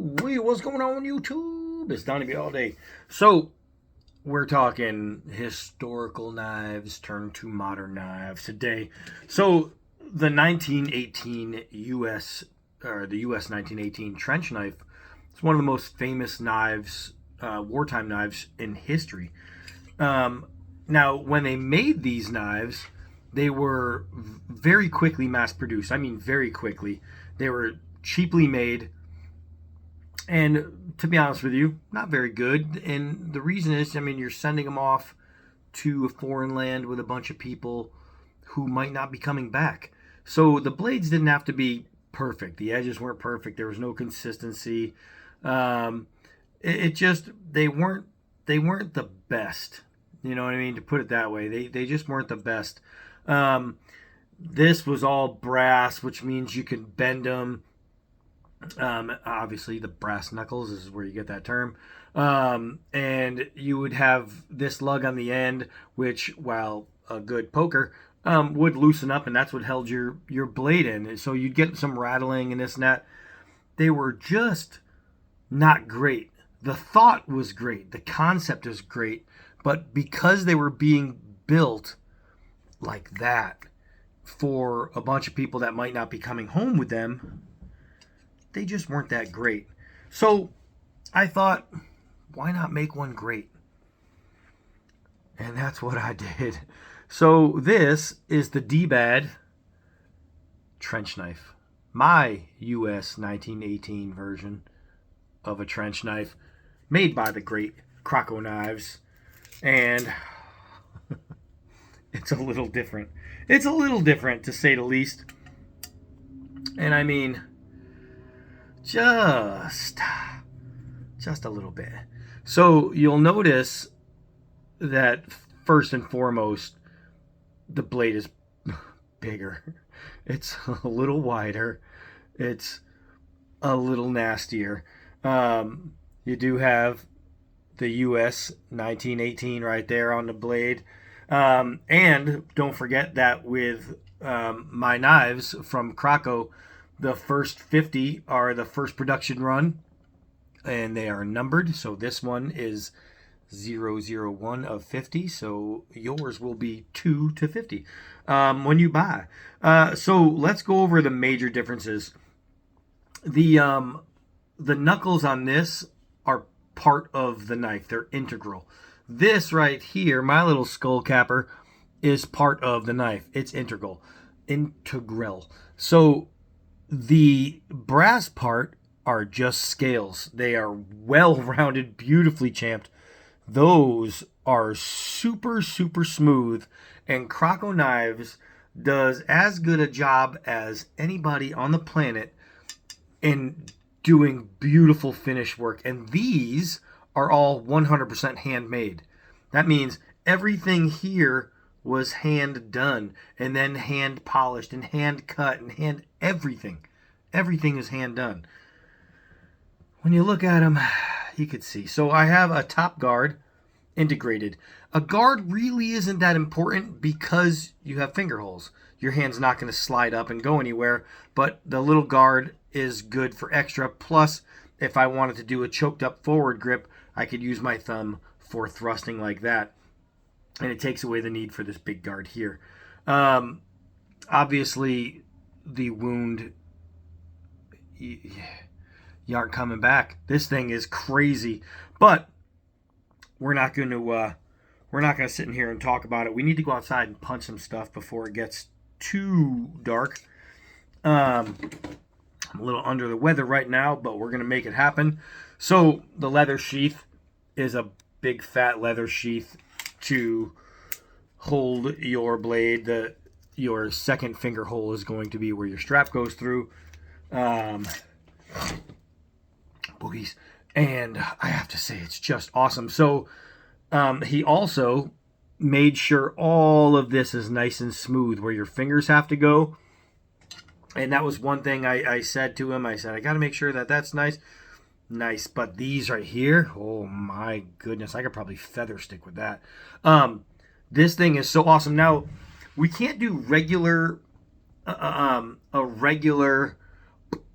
Hey, what's going on YouTube? It's Donnie all day. So, we're talking historical knives turned to modern knives today. So, the 1918 U.S. or the U.S. 1918 trench knife is one of the most famous knives, wartime knives in history. Now, when they made these knives, they were very quickly mass produced. I mean, very quickly. They were cheaply made, and to be honest with you, not very good. And the reason is, I mean, you're sending them off to a foreign land with a bunch of people who might not be coming back. So the blades didn't have to be perfect. The edges weren't perfect. There was no consistency. It just they weren't the best. You know what I mean? To put it that way, they just weren't the best. This was all brass, which means you can bend them. Obviously, the brass knuckles is where you get that term. And you would have this lug on the end, which, while a good poker, would loosen up, and that's what held your blade in. And so you'd get some rattling and this and that. They were just not great. The thought was great. The concept was great. But because they were being built like that for a bunch of people that might not be coming home with them, they just weren't that great. So I thought, why not make one great? And that's what I did. So this is the dbad trench knife. My US 1918 version of a trench knife made by the great Croco knives. And it's a little different. It's a little different, to say the least. And I mean, just a little bit. So you'll notice that first and foremost, the blade is bigger. It's a little wider. It's a little nastier. You do have the US 1918 right there on the blade. And don't forget that with my knives from Croco, the first 50 are the first production run, and they are numbered. So this one is 001 of 50. So yours will be 2 to 50 when you buy. So let's go over the major differences. The knuckles on this are part of the knife. They're integral. This right here, my little skull capper, is part of the knife. It's integral. So the brass part are just scales. They are well-rounded, beautifully champed. Those are super, super smooth. And Croco Knives does as good a job as anybody on the planet in doing beautiful finish work. And these are all 100% handmade. That means everything here was hand done, and then hand polished, and hand cut, and hand everything. Everything is hand done. When you look at them, you could see. So I have a top guard integrated. A guard really isn't that important because you have finger holes. Your hand's not going to slide up and go anywhere, but the little guard is good for extra. Plus, if I wanted to do a choked up forward grip, I could use my thumb for thrusting like that. And it takes away the need for this big guard here. Obviously, the wound, you aren't coming back. This thing is crazy. But we're not going to sit in here and talk about it. We need to go outside and punch some stuff before it gets too dark. I'm a little under the weather right now, but we're going to make it happen. So the leather sheath is a big fat leather sheath to hold your blade. Your second finger hole is going to be where your strap goes through. Boogies. And I have to say, it's just awesome. So he also made sure all of this is nice and smooth where your fingers have to go. And that was one thing I said to him. I said, I got to make sure that that's nice. But these right here, oh my goodness, I could probably feather stick with that. This thing is so awesome. Now, we can't do a regular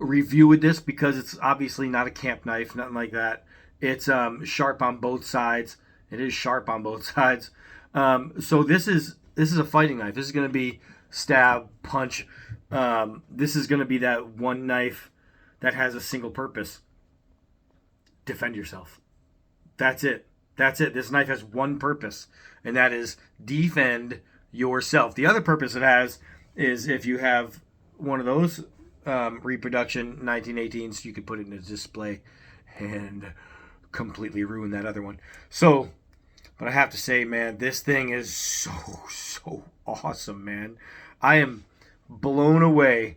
review with this because it's obviously not a camp knife, nothing like that. It's sharp on both sides. It is sharp on both sides. So this is a fighting knife. This is going to be stab, punch. This is going to be that one knife that has a single purpose. Defend yourself. That's it. That's it. This knife has one purpose, and that is defend yourself. The other purpose it has is if you have one of those reproduction 1918s, you could put it in a display and completely ruin that other one. So, but I have to say, man, this thing is so awesome, man. I am blown away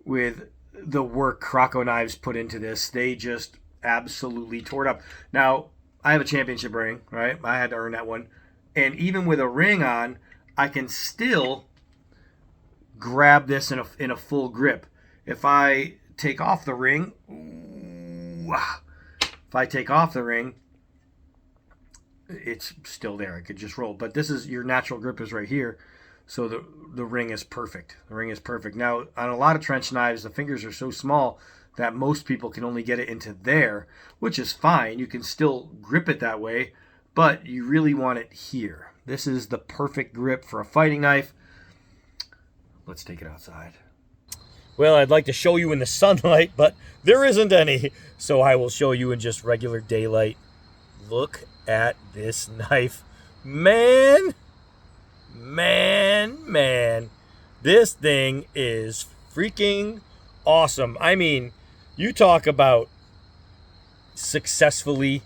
with the work Croco Knives put into this. They just absolutely tore it up. Now, I have a championship ring, right? I had to earn that one. And even with a ring on, I can still grab this in a full grip. If I take off the ring, it's still there. I could just roll. But this is your natural grip is right here. So the ring is perfect. The ring is perfect. Now, on a lot of trench knives, the fingers are so small that most people can only get it into there, which is fine. You can still grip it that way, but you really want it here. This is the perfect grip for a fighting knife. Let's take it outside. Well, I'd like to show you in the sunlight, but there isn't any. So I will show you in just regular daylight. Look at this knife. Man. This thing is freaking awesome. I mean, you talk about successfully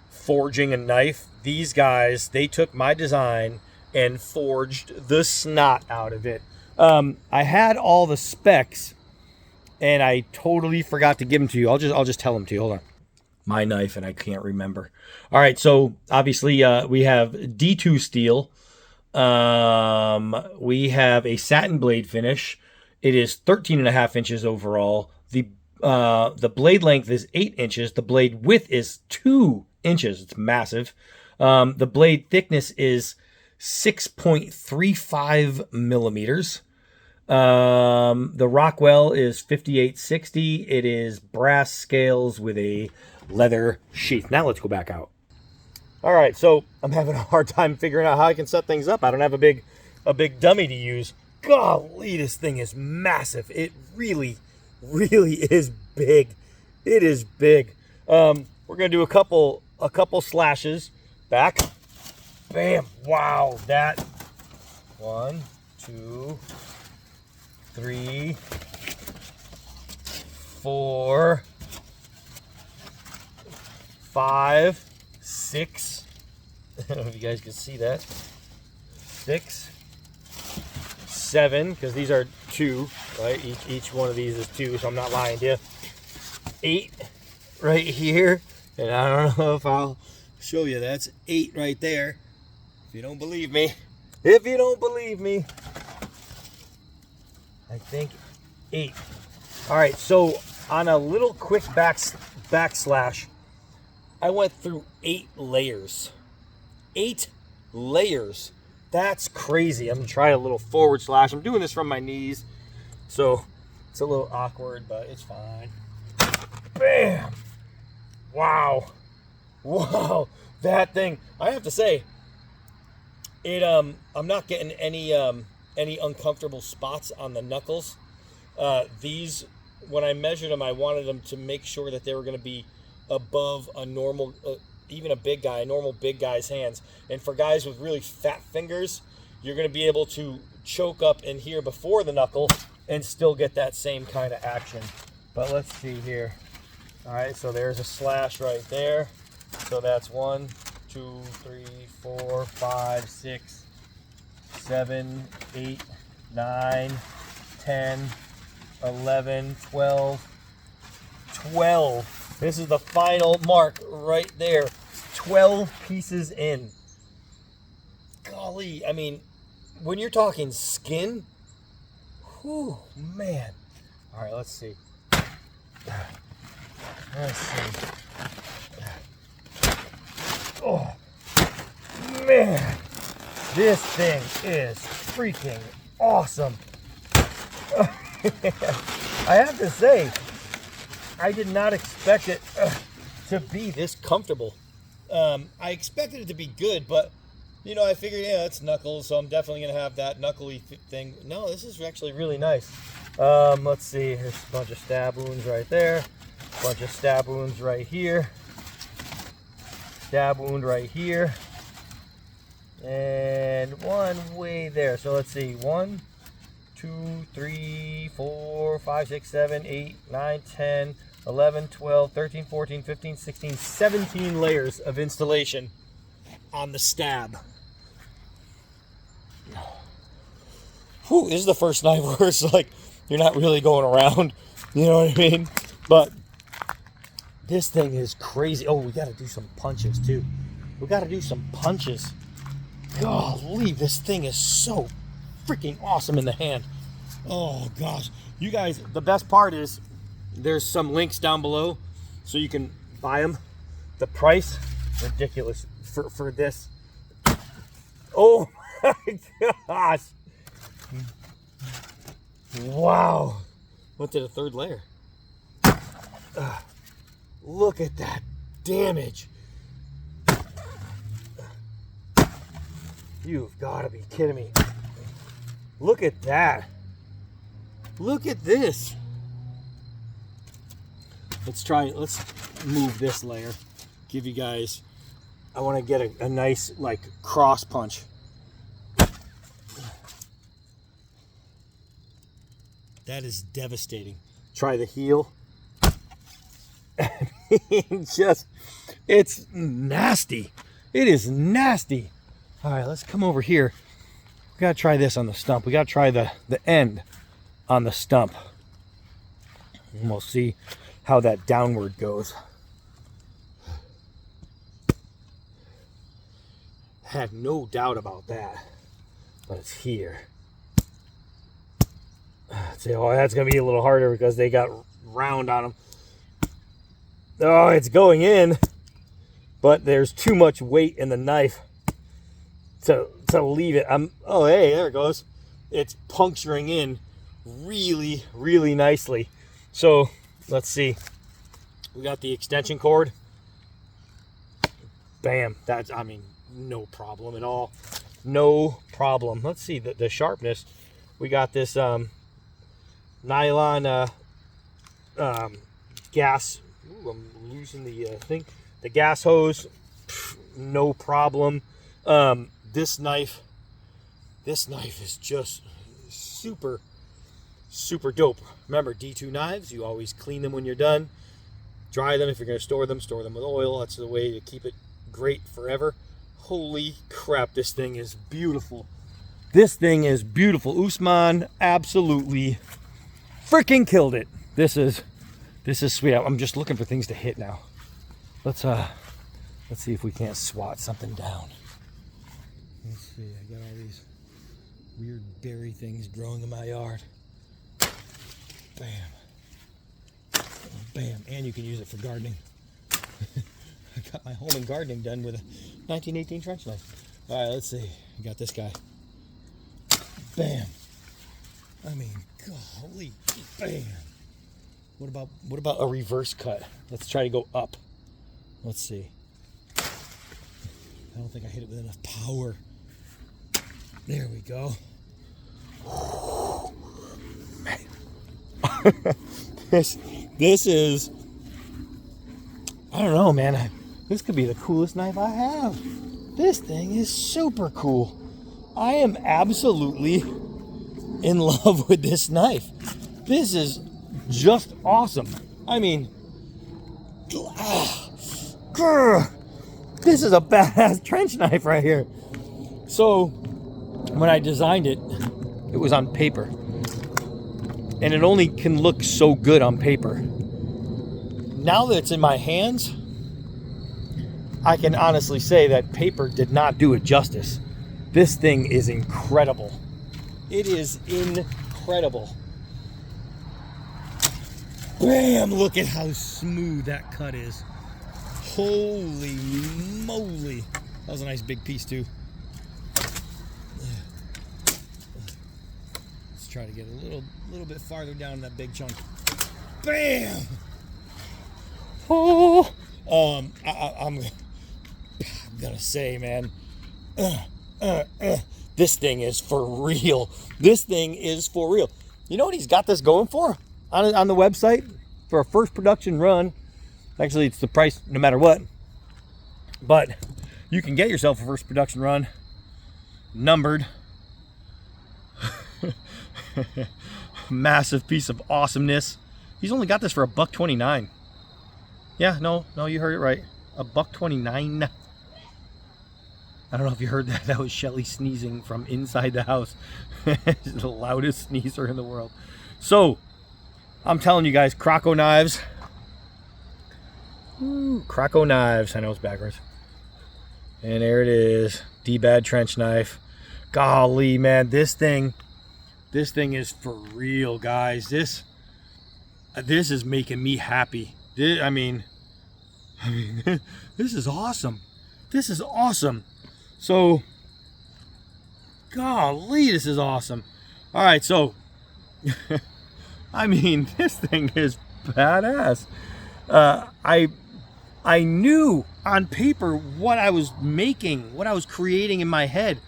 forging a knife. These guys, they took my design and forged the snot out of it. I had all the specs, and I totally forgot to give them to you. I'll just tell them to you. Hold on. My knife, and I can't remember. All right, so obviously we have D2 steel. We have a satin blade finish. It is 13.5 inches overall. The blade length is 8 inches. The blade width is 2 inches. It's massive. The blade thickness is 6.35 millimeters. The Rockwell is 5860. It is brass scales with a leather sheath. Now let's go back out. All right, so I'm having a hard time figuring out how I can set things up. I don't have a big dummy to use. Golly, this thing is massive. It really is big. It is big. We're gonna do a couple slashes back. Bam! Wow, that 1, 2, 3, 4, 5, 6. I don't know if you guys can see that. 6, 7, because these are 2, right? Each one of these is 2, so I'm not lying to you. 8 right here, and I don't know if I'll show you. That's 8 right there. If you don't believe me, I think 8. All right, so on a little quick backslash, I went through 8 layers. 8 layers. That's crazy. I'm gonna try a little forward slash. I'm doing this from my knees, so it's a little awkward, but it's fine. Bam! Wow. That thing, I have to say, I'm not getting any uncomfortable spots on the knuckles. These, when I measured them, I wanted them to make sure that they were going to be above a normal, even a normal big guy's hands. And for guys with really fat fingers, you're going to be able to choke up in here before the knuckle and still get that same kind of action. But let's see here. All right, so there's a slash right there. So that's 1, 2, 3, 4, 5, 6, 7, 8, 9, 10, 11, 12. This is the final mark right there. 12 pieces in. Golly, I mean, when you're talking skin, whew, man. All right, let's see. Oh, man. This thing is freaking awesome. I have to say, I did not expect it to be this comfortable. I expected it to be good, but you know, I figured, yeah, it's knuckles, so I'm definitely gonna have that knuckly thing. No, this is actually really nice. Let's see, there's a bunch of stab wounds right there, a bunch of stab wounds right here, stab wound right here, and one way there. So let's see, 1, 2, 3, 4, 5, 6, 7, 8, 9, 10, 11, 12, 13, 14, 15, 16, 17 layers of installation on the stab. Whew, this is the first knife where it's like you're not really going around, you know what I mean? But this thing is crazy. Oh, we got to do some punches too. We got to do some punches. Golly, this thing is so freaking awesome in the hand. Oh gosh, you guys, the best part is there's some links down below so you can buy them. The price, ridiculous for this. Oh my gosh. Wow. Went to the third layer. Look at that damage. You've got to be kidding me. Look at that. Look at this. Let's move this layer. Give you guys, I want to get a nice like cross punch. That is devastating. Try the heel. It's nasty. It is nasty. All right, let's come over here. We gotta try this on the stump. We gotta try the end on the stump. And we'll see how that downward goes. Had no doubt about that. But it's here. Say, oh, that's gonna be a little harder because they got round on them. Oh, it's going in, but there's too much weight in the knife to leave it. Oh, hey, there it goes. It's puncturing in really, really nicely. So let's see. We got the extension cord. Bam. That's, I mean, no problem at all. No problem. Let's see the sharpness. We got this nylon gas. Ooh, I'm losing the thing. The gas hose. No problem. This knife is just super, super dope. Remember, D2 knives, you always clean them when you're done. Dry them. If you're going to store them with oil. That's the way to keep it great forever. Holy crap, this thing is beautiful. This thing is beautiful. Usman absolutely freaking killed it. This is sweet. I'm just looking for things to hit now. Let's see if we can't swat something down. Let's see. I got all these weird berry things growing in my yard. Bam. Bam. And you can use it for gardening. I got my home and gardening done with a 1918 trench knife. All right, let's see. I got this guy. Bam. I mean, golly, bam. What about a reverse cut? Let's try to go up. Let's see. I don't think I hit it with enough power. There we go. Man. This is, I don't know, man. This could be the coolest knife I have. This thing is super cool. I am absolutely in love with this knife. This is just awesome. I mean, this is a badass trench knife right here. So when I designed it, it was on paper. And it only can look so good on paper. Now that it's in my hands, I can honestly say that paper did not do it justice. This thing is incredible. It is incredible. Bam! Look at how smooth that cut is. Holy moly. That was a nice big piece too. Let's try to get a little bit farther down that big chunk. Bam! Oh, I'm gonna say, man, this thing is for real. This thing is for real. You know what he's got this going for on the website for a first production run? Actually, it's the price no matter what. But you can get yourself a first production run numbered. Massive piece of awesomeness. He's only got this for $129. Yeah, no, you heard it right. $129. I don't know if you heard that. That was Shelly sneezing from inside the house. She's the loudest sneezer in the world. So, I'm telling you guys, Croco knives. Ooh, Croco knives. I know it's backwards. And there it is. dbad trench knife. Golly, man, this thing is for real, guys. This is making me happy. I mean, this is awesome. This is awesome. So, golly, this is awesome. All right, so, I mean, this thing is badass. I knew on paper what I was making, what I was creating in my head.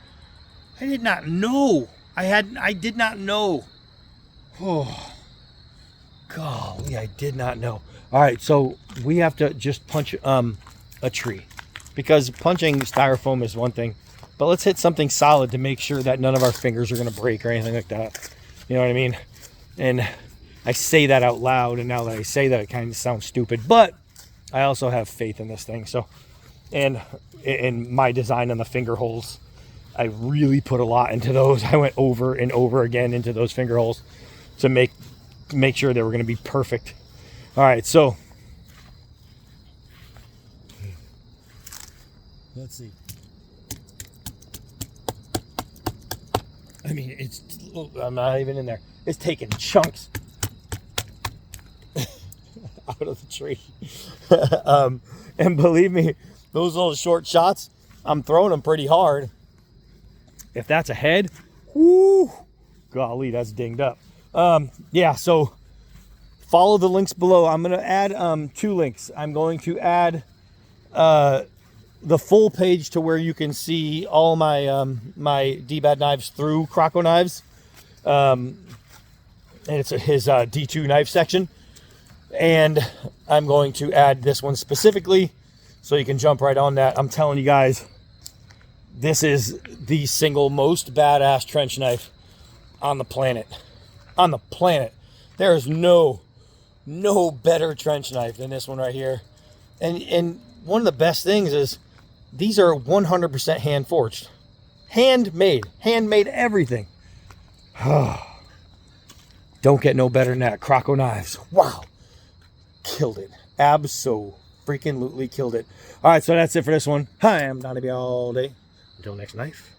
I did not know. I did not know. Oh, golly, I did not know. All right, so we have to just punch a tree, because punching styrofoam is one thing, but let's hit something solid to make sure that none of our fingers are going to break or anything like that. You know what I mean? And I say that out loud, and now that I say that, it kind of sounds stupid, but I also have faith in this thing. So, and in my design on the finger holes, I really put a lot into those. I went over and over again into those finger holes to make sure they were going to be perfect. All right, so let's see. I mean, I'm not even in there. It's taking chunks out of the tree. And believe me, those little short shots, I'm throwing them pretty hard. If that's a head, whoo, golly, that's dinged up. Yeah, so follow the links below. I'm going to add 2 links. I'm going to add the full page to where you can see all my my dbad knives through Croco knives. And it's his D2 knife section. And I'm going to add this one specifically so you can jump right on that. I'm telling you guys, this is the single most badass trench knife on the planet. On the planet. There is no better trench knife than this one right here. And one of the best things is these are 100% hand forged. Handmade everything. Don't get no better than that. Croco knives. Wow. Killed it. Abso-freaking-lutely killed it. All right, so that's it for this one. Hi, I'm Donnie all day. Until next knife.